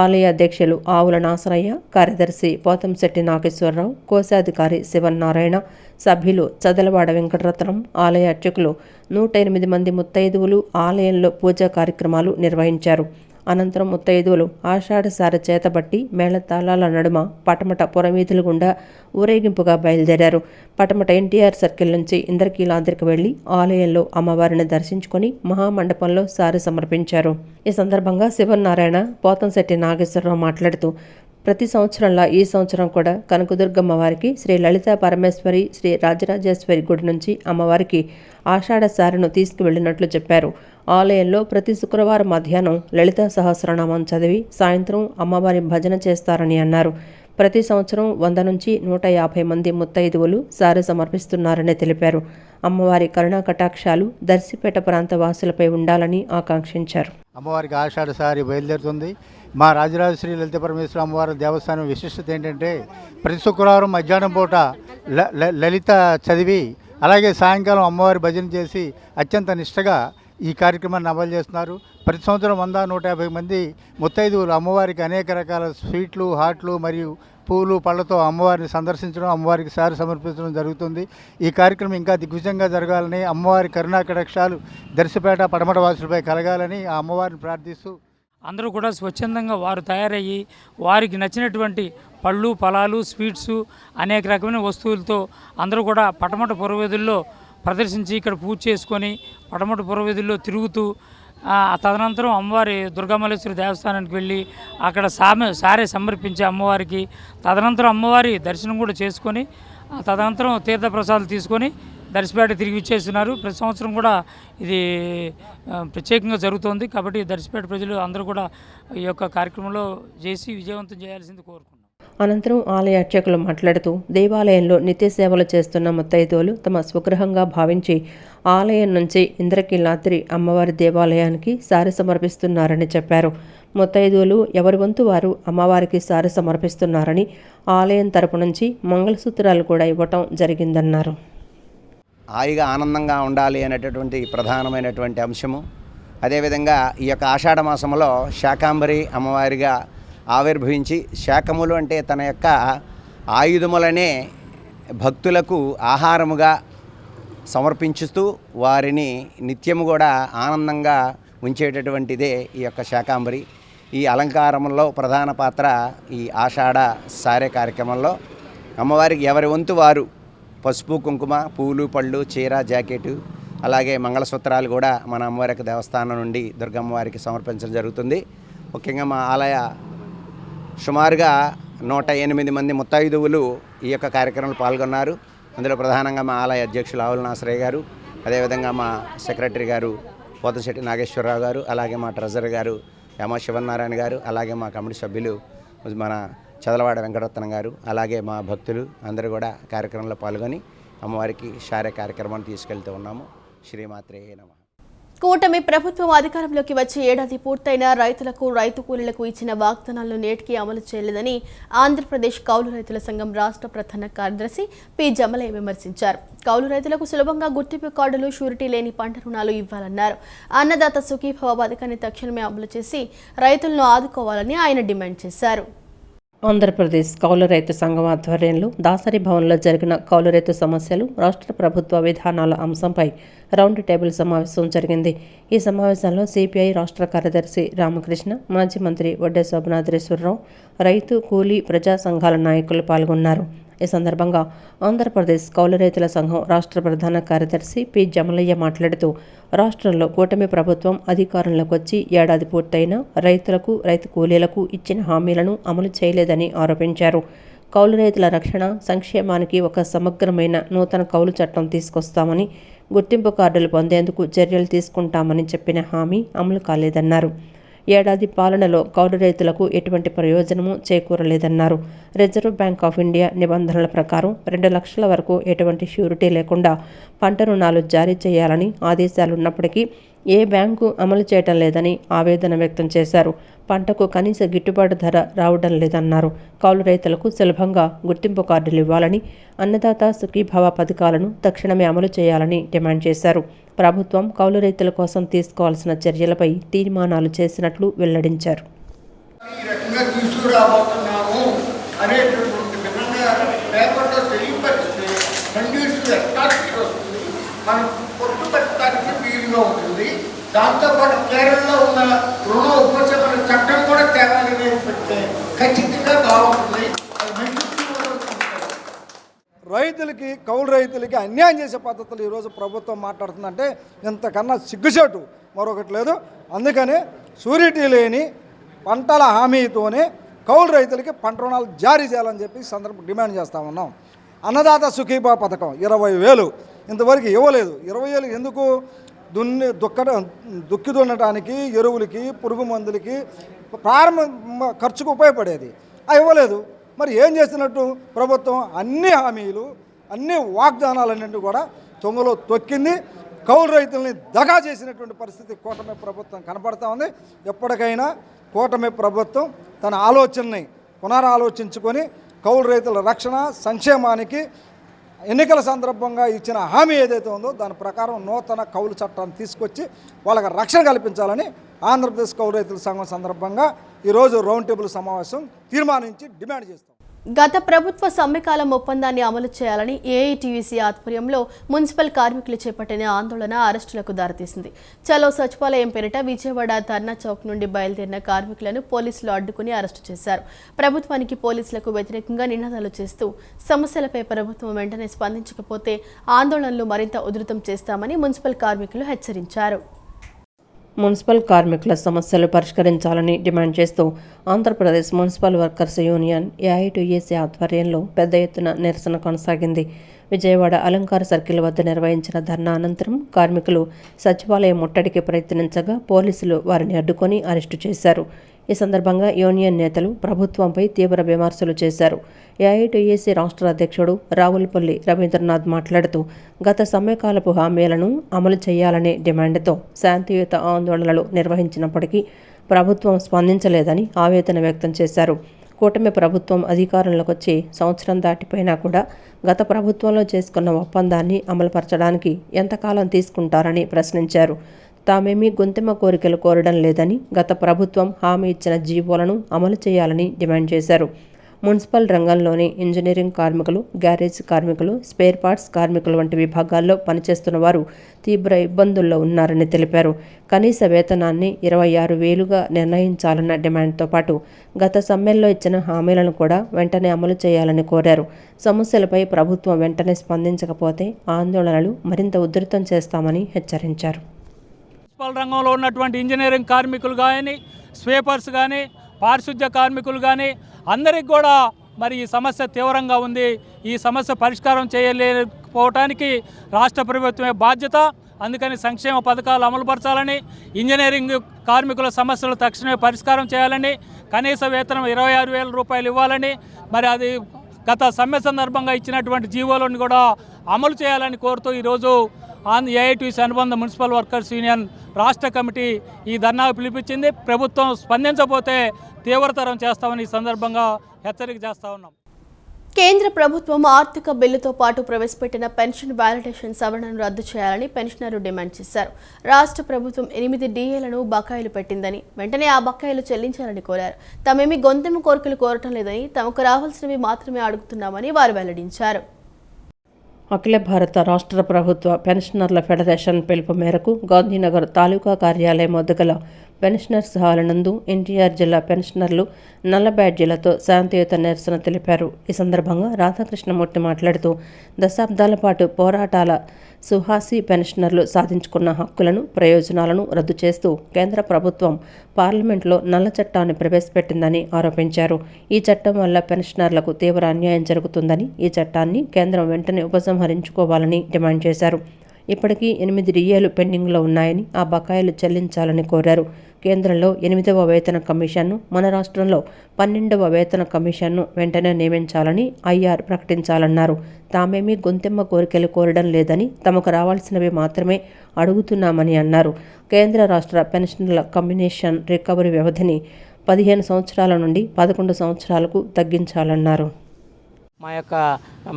ఆలయ అధ్యక్షులు ఆవుల నాసరయ్య, కార్యదర్శి పోతంశెట్టి నాగేశ్వరరావు, కోశాధికారి శివనారాయణ, సభ్యులు చదలవాడ వెంకటరత్నం, ఆలయ అర్చకులు 108 మంది ముత్తైదువులు ఆలయంలో పూజా కార్యక్రమాలు నిర్వహించారు. అనంతరం ముత్తైదువులు ఆషాఢ సారె చేతబట్టి మేళతాళాల నడుమ పటమట పురవీధుల గుండా ఊరేగింపుగా బయలుదేరారు. పటమట ఎన్టీఆర్ సర్కిల్ నుంచి ఇంద్రకీలాద్రికి వెళ్లి ఆలయంలో అమ్మవారిని దర్శించుకుని మహామండపంలో సారె సమర్పించారు. ఈ సందర్భంగా శివనారాయణ, పోతంశెట్టి నాగేశ్వరరావు మాట్లాడుతూ ప్రతి సంవత్సరంలా ఈ సంవత్సరం కూడా కనకదుర్గమ్మ వారికి శ్రీ లలితా పరమేశ్వరి శ్రీ రాజరాజేశ్వరి గుడి నుంచి అమ్మవారికి ఆషాఢ సారెను తీసుకువెళ్లినట్లు చెప్పారు. ఆలయంలో ప్రతి శుక్రవారం మధ్యాహ్నం లలితా సహస్రనామం చదివి సాయంత్రం అమ్మవారి భజన చేస్తారని అన్నారు. ప్రతి సంవత్సరం 100 నుంచి 150 మంది ముత్తైదువులు సారె సమర్పిస్తున్నారని తెలిపారు. అమ్మవారి కరుణా కటాక్షాలు దర్శిపేట ప్రాంత వాసులపై ఉండాలని ఆకాంక్షించారు. అమ్మవారికి ఆషాఢ సారి బయలుదేరుతుంది. మా రాజరాజశ్రీ లలిత పరమేశ్వర అమ్మవారి దేవస్థానం విశిష్టత ఏంటంటే ప్రతి శుక్రవారం మధ్యాహ్నం పూట లలిత చదివి అలాగే సాయంకాలం అమ్మవారి భజన చేసి అత్యంత నిష్టగా ఈ కార్యక్రమాన్ని అమలు చేస్తున్నారు. ప్రతి సంవత్సరం 100-150 మంది ముత్తైదువులు అమ్మవారికి అనేక రకాల స్వీట్లు, హాట్లు మరియు పూలు, పళ్ళతో అమ్మవారిని సందర్శించడం, అమ్మవారికి సారి సమర్పించడం జరుగుతుంది. ఈ కార్యక్రమం ఇంకా దిగ్విజయంగా జరగాలని, అమ్మవారి కరుణా కటాక్షాలు దర్శిపేట పడమట వాసులపై కలగాలని ఆ అమ్మవారిని ప్రార్థిస్తూ అందరూ కూడా స్వచ్ఛందంగా వారు తయారయ్యి వారికి నచ్చినటువంటి పళ్ళు, ఫలాలు, స్వీట్స్ అనేక రకమైన వస్తువులతో అందరూ కూడా పటమట పురవీధుల్లో ప్రదర్శించి ఇక్కడ పూజ చేసుకొని పటమట పురవీధుల్లో తిరుగుతూ తదనంతరం అమ్మవారి దుర్గామల్లేశ్వరి దేవస్థానానికి వెళ్ళి అక్కడ సారె సమర్పించి అమ్మవారికి తదనంతరం అమ్మవారి దర్శనం కూడా చేసుకొని తదనంతరం తీర్థప్రసాదాలు తీసుకొని దర్శిపేట తిరిగి ఇచ్చేస్తున్నారు. ప్రతి సంవత్సరం కూడా ఇది ప్రత్యేకంగా జరుగుతోంది. కాబట్టి దర్శిపేట ప్రజలు అందరూ కూడా ఈ యొక్క కార్యక్రమంలో చేసి విజయవంతం చేయాల్సింది కోరుకుంటున్నాం. అనంతరం ఆలయ అర్చకులు మాట్లాడుతూ దేవాలయంలో నిత్య సేవలు చేస్తున్న ముత్తైదువులు తమ స్వగృహంగా భావించి ఆలయం నుంచి ఇంద్రకీలాద్రి అమ్మవారి దేవాలయానికి సారె సమర్పిస్తున్నారని చెప్పారు. ముత్తైదువులు ఎవరి వంతు వారు అమ్మవారికి సారె సమర్పిస్తున్నారని ఆలయం తరపు నుంచి మంగళసూత్రాలు కూడా ఇవ్వటం జరిగిందన్నారు. హాయిగా ఆనందంగా ఉండాలి అనేటటువంటి ప్రధానమైనటువంటి అంశము. అదేవిధంగా ఈ యొక్క ఆషాఢ మాసంలో శాకాంబరి అమ్మవారిగా ఆవిర్భవించి, శాకములు అంటే తన యొక్క ఆయుధములనే భక్తులకు ఆహారముగా సమర్పించుతూ వారిని నిత్యము కూడా ఆనందంగా ఉంచేటటువంటిదే ఈ యొక్క శాకాంబరి. ఈ అలంకారంలో ప్రధాన పాత్ర ఈ ఆషాఢ సారె కార్యక్రమంలో అమ్మవారికి ఎవరి వంతు వారు పసుపు, కుంకుమ, పూలు, పళ్ళు, చీర, జాకెట్ అలాగే మంగళసూత్రాలు కూడా మన అమ్మవారి దేవస్థానం నుండి దుర్గమ్మవారికి సమర్పించడం జరుగుతుంది. ముఖ్యంగా మా ఆలయ సుమారుగా 108 మంది ముత్తైదువులు ఈ యొక్క కార్యక్రమంలో పాల్గొన్నారు. అందులో ప్రధానంగా మా ఆలయ అధ్యక్షులు ఆవుల నాసరయ్య గారు, అదేవిధంగా మా సెక్రటరీ గారు పోతంశెట్టి నాగేశ్వరరావు గారు, అలాగే మా ట్రెజరర్ గారు యమ శివనారాయణ గారు, అలాగే మా కమిటీ సభ్యులు మన చదలవాడ వెంకటరత్నం గారు, అలాగే మా భక్తులు అందరూ కూడా కార్యక్రమంలో పాల్గొని అమ్మవారికి సారె కార్యక్రమాన్ని తీసుకెళ్తూ ఉన్నాము. శ్రీమాత్రే నమః. కూటమి ప్రభుత్వం అధికారంలోకి వచ్చి ఏడాది పూర్తయిన రైతులకు, రైతు కూలీలకు ఇచ్చిన వాగ్దానాలను నేటికి అమలు చేయలేదని ఆంధ్రప్రదేశ్ కౌలు రైతుల సంఘం రాష్ట్ర ప్రధాన కార్యదర్శి పి జమలయ్య విమర్శించారు. కౌలు రైతులకు సులభంగా గుర్తింపు కార్డులు, షూరిటీ లేని పంట రుణాలు ఇవ్వాలన్నారు. అన్నదాత సుఖీభవ పథకాన్ని తక్షణమే అమలు చేసి రైతులను ఆదుకోవాలని ఆయన డిమాండ్ చేశారు. ఆంధ్రప్రదేశ్ కౌలు రైతు సంఘం ఆధ్వర్యంలో దాసరి భవన్లో జరిగిన కౌలు రైతు సమస్యలు, రాష్ట్ర ప్రభుత్వ విధానాల అంశంపై రౌండ్ టేబుల్ సమావేశం జరిగింది. ఈ సమావేశంలో సిపిఐ రాష్ట్ర కార్యదర్శి రామకృష్ణ, మాజీ మంత్రి వడ్డే శోభనాద్రేశ్వరరావు, రైతు, కూలీ, ప్రజా సంఘాల నాయకులు పాల్గొన్నారు. ఈ సందర్భంగా ఆంధ్రప్రదేశ్ కౌలు రైతుల సంఘం రాష్ట్ర ప్రధాన కార్యదర్శి పి జమలయ్య మాట్లాడుతూ రాష్ట్రంలో కూటమి ప్రభుత్వం అధికారంలోకి వచ్చి ఏడాది పూర్తయినా రైతులకు, రైతు కూలీలకు ఇచ్చిన హామీలను అమలు చేయలేదని ఆరోపించారు. కౌలు రైతుల రక్షణ, సంక్షేమానికి ఒక సమగ్రమైన నూతన కౌలు చట్టం తీసుకొస్తామని, గుర్తింపు కార్డులు పొందేందుకు చర్యలు తీసుకుంటామని చెప్పిన హామీ అమలు కాలేదన్నారు. ఏడాది పాలనలో కౌలు రైతులకు ఎటువంటి ప్రయోజనమూ చేకూరలేదన్నారు. రిజర్వ్ బ్యాంక్ ఆఫ్ ఇండియా నిబంధనల ప్రకారం 2 లక్షల వరకు ఎటువంటి ష్యూరిటీ లేకుండా పంట రుణాలు జారీ చేయాలని ఆదేశాలున్నప్పటికీ ఏ బ్యాంకు అమలు చేయటం లేదని ఆవేదన వ్యక్తం చేశారు. పంటకు కనీస గిట్టుబాటు ధర రావడం లేదన్నారు. కౌలు రైతులకు సులభంగా గుర్తింపు కార్డులు ఇవ్వాలని, అన్నదాత సుఖీభవ పథకాలను తక్షణమే అమలు చేయాలని డిమాండ్ చేశారు. ప్రభుత్వం కౌలు రైతుల కోసం తీసుకోవాల్సిన చర్యలపై తీర్మానాలు చేసినట్లు వెల్లడించారు. దాంతోపాటు కేరళలో ఉన్న రుణ ఉపశమన చట్టం కూడా తేవాలని పెడితే ఖచ్చితంగా బాగుంటుంది. రైతులకి, కౌలు రైతులకి అన్యాయం చేసే పద్ధతులు ఈరోజు ప్రభుత్వం మాట్లాడుతుందంటే ఇంతకన్నా సిగ్గుచేటు మరొకటి లేదు. అందుకని షూరిటీ లేని పంటల హామీతోనే కౌలు రైతులకి పంట రుణాలు జారీ చేయాలని చెప్పి సందర్భం డిమాండ్ చేస్తూ ఉన్నాం. అన్నదాత సుఖీభా పథకం 20,000 ఇంతవరకు ఇవ్వలేదు. 20,000 ఎందుకు? దుక్కి దున్నటానికి, ఎరువులకి, పురుగు మందులకి ప్రారంభ ఖర్చుకు ఉపయోగపడేది. అది ఇవ్వలేదు. మరి ఏం చేస్తున్నట్టు ప్రభుత్వం? అన్ని హామీలు, అన్ని వాగ్దానాలన్నింటినీ కూడా తొంగలో తొక్కింది. కౌలు రైతుల్ని దగా చేసినటువంటి పరిస్థితి కూటమి ప్రభుత్వం కనపడతా ఉంది. ఎప్పటికైనా కూటమి ప్రభుత్వం తన ఆలోచనని పునరాలోచించుకొని కౌలు రైతుల రక్షణ, సంక్షేమానికి ఎన్నికల సందర్భంగా ఇచ్చిన హామీ ఏదైతే ఉందో దాని ప్రకారం నూతన కౌలు చట్టాన్ని తీసుకొచ్చి వాళ్ళకి రక్షణ కల్పించాలని ఆంధ్రప్రదేశ్ కౌలు రైతుల సంఘం సందర్భంగా ఈరోజు రౌండ్ టేబుల్ సమావేశం తీర్మానించి డిమాండ్ చేస్తాం. గత ప్రభుత్వ సమ్మెకాలం ఒప్పందాన్ని అమలు చేయాలని ఏఐటీయూసీ ఆధ్వర్యంలో మున్సిపల్ కార్మికులు చేపట్టిన ఆందోళన అరెస్టులకు దారితీసింది. చలో సచివాలయం పేరిట విజయవాడ ధర్నా చౌక్ నుండి బయలుదేరిన కార్మికులను పోలీసులు అడ్డుకుని అరెస్టు చేశారు. ప్రభుత్వానికి, పోలీసులకు వ్యతిరేకంగా నినాదాలు చేస్తూ సమస్యలపై ప్రభుత్వం వెంటనే స్పందించకపోతే ఆందోళనలు మరింత ఉధృతం చేస్తామని మున్సిపల్ కార్మికులు హెచ్చరించారు. మున్సిపల్ కార్మికుల సమస్యలు పరిష్కరించాలని డిమాండ్ చేస్తూ Andhra Pradesh municipal workers union AITUC ఆధ్వర్యంలో పెద్ద ఎత్తున నిరసన కొనసాగింది. విజయవాడ అలంకార సర్కిల్ వద్ద నిర్వహించిన ధర్నా అనంతరం కార్మికులు సచివాలయం ముట్టడికి ప్రయత్నించగా పోలీసులు వారిని అడ్డుకొని అరెస్టు చేశారు. ఈ సందర్భంగా యూనియన్ నేతలు ప్రభుత్వంపై తీవ్ర విమర్శలు చేశారు. ఏఐటీయూసీ రాష్ట్ర అధ్యక్షుడు రావులపల్లి రవీంద్రనాథ్ మాట్లాడుతూ గత సమ్మెకాలపు హామీలను అమలు చేయాలనే డిమాండ్తో శాంతియుత ఆందోళనలు నిర్వహించినప్పటికీ ప్రభుత్వం స్పందించలేదని ఆవేదన వ్యక్తం చేశారు. కూటమి ప్రభుత్వం అధికారంలోకి వచ్చి సంవత్సరం దాటిపోయినా కూడా గత ప్రభుత్వంలో చేసుకున్న ఒప్పందాన్ని అమలుపరచడానికి ఎంతకాలం తీసుకుంటారని ప్రశ్నించారు. తామేమీ గొంతెమ్మ కోరికలు కోరడం లేదని, గత ప్రభుత్వం హామీ ఇచ్చిన జీవోలను అమలు చేయాలని డిమాండ్ చేశారు. మున్సిపల్ రంగంలోని ఇంజనీరింగ్ కార్మికులు, గ్యారేజ్ కార్మికులు, స్పేర్ పార్ట్స్ కార్మికులు వంటి విభాగాల్లో పనిచేస్తున్న వారు తీవ్ర ఇబ్బందుల్లో ఉన్నారని తెలిపారు. కనీస వేతనాన్ని 26,000గా నిర్ణయించాలన్న డిమాండ్తో పాటు గత సమ్మెల్లో ఇచ్చిన హామీలను కూడా వెంటనే అమలు చేయాలని కోరారు. సమస్యలపై ప్రభుత్వం వెంటనే స్పందించకపోతే ఆందోళనలు మరింత ఉధృతం చేస్తామని హెచ్చరించారు. మున్సిపల్ రంగంలో ఉన్నటువంటి ఇంజనీరింగ్ కార్మికులు కానీ, స్వీపర్స్ కానీ, పారిశుద్ధ్య కార్మికులు కానీ అందరికి కూడా మరి ఈ సమస్య తీవ్రంగా ఉంది. ఈ సమస్య పరిష్కారం చేయలేకపోవటానికి రాష్ట్ర ప్రభుత్వమే బాధ్యత. అందుకని సంక్షేమ పథకాలు అమలుపరచాలని, ఇంజనీరింగ్ కార్మికుల సమస్యలు తక్షణమే పరిష్కారం చేయాలని, కనీస వేతనం 26,000 రూపాయలు ఇవ్వాలని, మరి అది గత సమ్మె సందర్భంగా ఇచ్చినటువంటి జీవోలను కూడా అమలు చేయాలని కోరుతూ ఈరోజు ఏఐటీయూసీ అనుబంధ మున్సిపల్ వర్కర్స్ యూనియన్ రాష్ట్ర కమిటీ ఈ ధర్నాకు పిలిపించింది. ప్రభుత్వం స్పందించకపోతే తీవ్రతరం చేస్తామని ఈ సందర్భంగా హెచ్చరిక చేస్తా ఉన్నాం. కేంద్ర ప్రభుత్వం ఆర్థిక బిల్లుతో పాటు ప్రవేశపెట్టిన పెన్షన్ వ్యాలిడేషన్ సవరణను రద్దు చేయాలని పెన్షనర్లు డిమాండ్ చేశారు. రాష్ట్ర ప్రభుత్వం 8 DAలను బకాయిలు పెట్టిందని, వెంటనే ఆ బకాయిలు చెల్లించాలని కోరారు. తామేమీ గొంతెమ్మ కోరికలు కోరటం లేదని, తమకు రావాల్సినవి మాత్రమే అడుగుతున్నామని వారు వెల్లడించారు. అఖిల భారత రాష్ట్ర ప్రభుత్వ పెన్షనర్ల ఫెడరేషన్ పిలుపు మేరకు గాంధీనగర్ తాలూకా కార్యాలయం వద్ద గల పెన్షనర్స్ హాల్ నందు ఎన్టీఆర్ జిల్లా పెన్షనర్లు నల్ల బ్యాడ్జీలతో శాంతియుత నిరసన తెలిపారు. ఈ సందర్భంగా రాధాకృష్ణమూర్తి మాట్లాడుతూ దశాబ్దాల పాటు పోరాటాల సుహాసి పెన్షనర్లు సాధించుకున్న హక్కులను, ప్రయోజనాలను రద్దు చేస్తూ కేంద్ర ప్రభుత్వం పార్లమెంట్లో నల్ల చట్టాన్ని ప్రవేశపెట్టిందని ఆరోపించారు. ఈ చట్టం వల్ల పెన్షనర్లకు తీవ్ర అన్యాయం జరుగుతుందని, ఈ చట్టాన్ని కేంద్రం వెంటనే ఉపసంహరించుకోవాలని డిమాండ్ చేశారు. ఇప్పటికీ 8 డిఏలు పెండింగ్లో ఉన్నాయని, ఆ బకాయిలు చెల్లించాలని కోరారు. కేంద్రంలో 8వ వేతన కమిషన్ను, మన రాష్ట్రంలో 12వ వేతన కమిషన్ను వెంటనే నియమించాలని ఐఆర్ ప్రకటించాలన్నారు. తామేమీ గొంతెమ్మ కోరికలు కోరడం లేదని, తమకు రావాల్సినవి మాత్రమే అడుగుతున్నామని అన్నారు. కేంద్ర రాష్ట్ర పెన్షన్ల కమిషన్ రికవరీ వ్యవధిని 15 సంవత్సరాల నుండి 11 సంవత్సరాలకు తగ్గించాలన్నారు.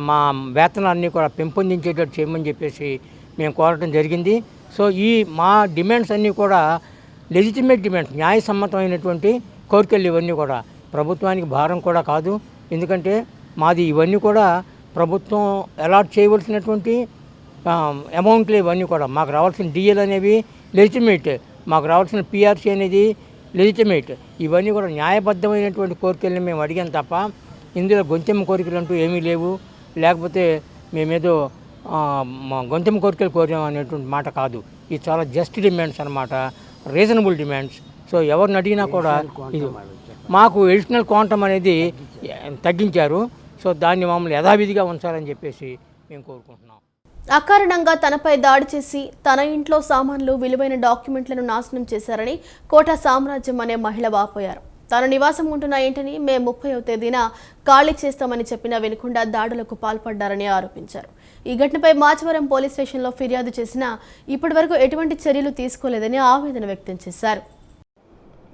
మా వేతనాన్ని కూడా పెంపొందించేటట్టు చేయమని చెప్పేసి మేము కోరటం జరిగింది. సో మా డిమాండ్స్ అన్నీ కూడా లెజిటిమేట్ డిమాండ్స్, న్యాయసమ్మతమైనటువంటి కోరికలు. ఇవన్నీ కూడా ప్రభుత్వానికి భారం కూడా కాదు. ఎందుకంటే మాది ఇవన్నీ కూడా ప్రభుత్వం అలాట్ చేయవలసినటువంటి అమౌంట్లు. ఇవన్నీ కూడా మాకు రావాల్సిన డిఎల్ అనేవి లెజిటిమేట్, మాకు రావాల్సిన పిఆర్సీ అనేది లెజిటిమేట్. ఇవన్నీ కూడా న్యాయబద్ధమైనటువంటి కోరికల్ని మేము అడిగాం తప్ప ఇందులో గొంతెమ్మ కోరికలు అంటూ ఏమీ లేవు. లేకపోతే మేమేదో గొంతెమ్మ కోరికలు కోరాం అనేటువంటి మాట కాదు. ఇది చాలా జస్ట్ డిమాండ్స్ అన్నమాట, రీజనబుల్ డిమాండ్స్. సో ఎవరిని అడిగినా కూడా ఇది మాకు ఎడిషనల్ క్వాంటమ్ అనేది తగ్గించారు. సో దాన్ని మమ్మల్ని యథావిధిగా ఉంచాలని చెప్పేసి మేము కోరుకుంటున్నాం. అకారణంగా తనపై దాడి చేసి తన ఇంట్లో సామాన్లు, విలువైన డాక్యుమెంట్లను నాశనం చేశారని కోట సామ్రాజ్యం అనే మహిళ వాపోయారు. తాను నివాసం ఉంటున్న ఇంటిని మే 30వ తేదీన ఖాళీ చేస్తామని చెప్పినా వినకుండా దాడులకు పాల్పడ్డారని ఆరోపించారు. ఈ ఘటనపై మాచవరం పోలీస్ స్టేషన్లో ఫిర్యాదు చేసినా ఇప్పటివరకు ఎటువంటి చర్యలు తీసుకోలేదని ఆవేదన వ్యక్తం చేశారు.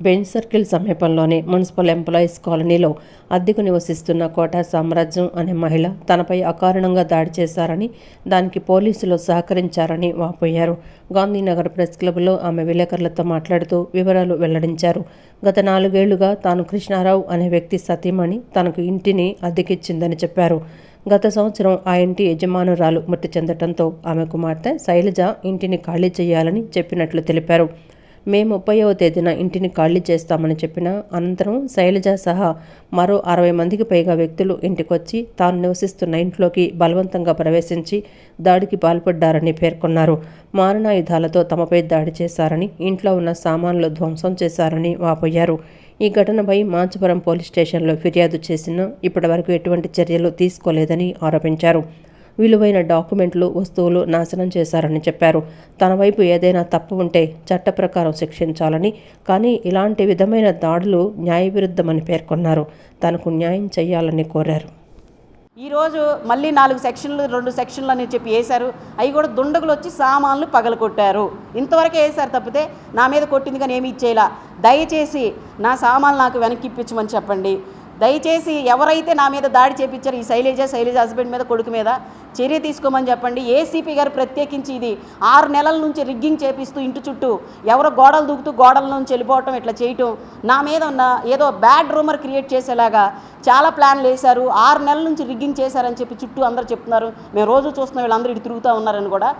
బెంచ్ సర్కిల్ సమీపంలోని మున్సిపల్ ఎంప్లాయీస్ కాలనీలో అద్దెకు నివసిస్తున్న కోట సామ్రాజ్యం అనే మహిళ తనపై అకారణంగా దాడి చేశారని, దానికి పోలీసులు సహకరించారని వాపోయారు. గాంధీనగర్ ప్రెస్ క్లబ్లో ఆమె విలేకరులతో మాట్లాడుతూ వివరాలు వెల్లడించారు. గత 4 ఏళ్లుగా తాను కృష్ణారావు అనే వ్యక్తి సతీమణి తనకు ఇంటిని అద్దెకిచ్చిందని చెప్పారు. గత సంవత్సరం ఆ ఇంటి యజమానురాలు మృతి చెందటంతో ఆమె కుమార్తె శైలజ ఇంటిని ఖాళీ చేయాలని చెప్పినట్లు తెలిపారు. మే 30వ తేదీన ఇంటిని ఖాళీ చేస్తామని చెప్పిన అనంతరం శైలజ సహా మరో 60 మందికి పైగా వ్యక్తులు ఇంటికొచ్చి తాను నివసిస్తున్న ఇంట్లోకి బలవంతంగా ప్రవేశించి దాడికి పాల్పడ్డారని పేర్కొన్నారు. మారణాయుధాలతో తమపై దాడి చేశారని, ఇంట్లో ఉన్న సామాన్లు ధ్వంసం చేశారని వాపోయారు. ఈ ఘటనపై మాచవరం పోలీస్ స్టేషన్లో ఫిర్యాదు చేసినా ఇప్పటివరకు ఎటువంటి చర్యలు తీసుకోలేదని ఆరోపించారు. విలువైన డాక్యుమెంట్లు, వస్తువులు నాశనం చేశారని చెప్పారు. తన వైపు ఏదైనా తప్పు ఉంటే చట్ట ప్రకారం శిక్షించాలని, కానీ ఇలాంటి విధమైన దాడులు న్యాయవిరుద్ధమని పేర్కొన్నారు. తనకు న్యాయం చేయాలని కోరారు. ఈరోజు మళ్ళీ 4 సెక్షన్లు 2 సెక్షన్లు అని చెప్పి వేశారు. అవి కూడా దుండగులు వచ్చి సామాన్లు పగలకొట్టారు. ఇంతవరకే వేశారు తప్పితే నా మీద కొట్టింది కానీ ఏమీ ఇచ్చేలా. దయచేసి నా సామాన్లు నాకు వెనక్కి ఇప్పించమని చెప్పండి. దయచేసి ఎవరైతే నా మీద దాడి చేపించారు, ఈ శైలజ హస్బెండ్ మీద, కొడుకు మీద చర్య తీసుకోమని చెప్పండి. ఏసీపీ గారు ప్రత్యేకించి ఇది 6 నెలల నుంచి రిగ్గింగ్ చేపిస్తూ ఇంటి చుట్టూ ఎవరో గోడలు దూకుతూ గోడల నుంచి వెళ్ళిపోవటం, ఇట్లా చేయటం, నా మీద ఉన్న ఏదో బ్యాడ్ రూమర్ క్రియేట్ చేసేలాగా చాలా ప్లాన్లు వేశారు. 6 నెలల నుంచి రిగ్గింగ్ చేశారని చెప్పి చుట్టూ అందరూ చెప్తున్నారు. మేము రోజు చూస్తున్నాం వీళ్ళందరూ ఇటు తిరుగుతూ ఉన్నారని కూడా.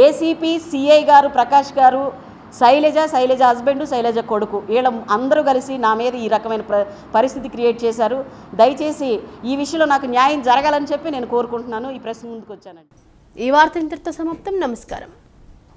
ఏసీపీ, సిఐ గారు, ప్రకాష్ గారు, శైలజ హస్బెండ్, శైలజ కొడుకు, వీళ్ళ అందరూ కలిసి నా మీద ఈ రకమైన పరిస్థితి క్రియేట్ చేశారు. దయచేసి ఈ విషయంలో నాకు న్యాయం జరగాలని చెప్పి నేను కోరుకుంటున్నాను. ఈ ప్రెస్ ముందుకు వచ్చానండి. ఈ వార్త ఇంతటితో సమాప్తం. నమస్కారం.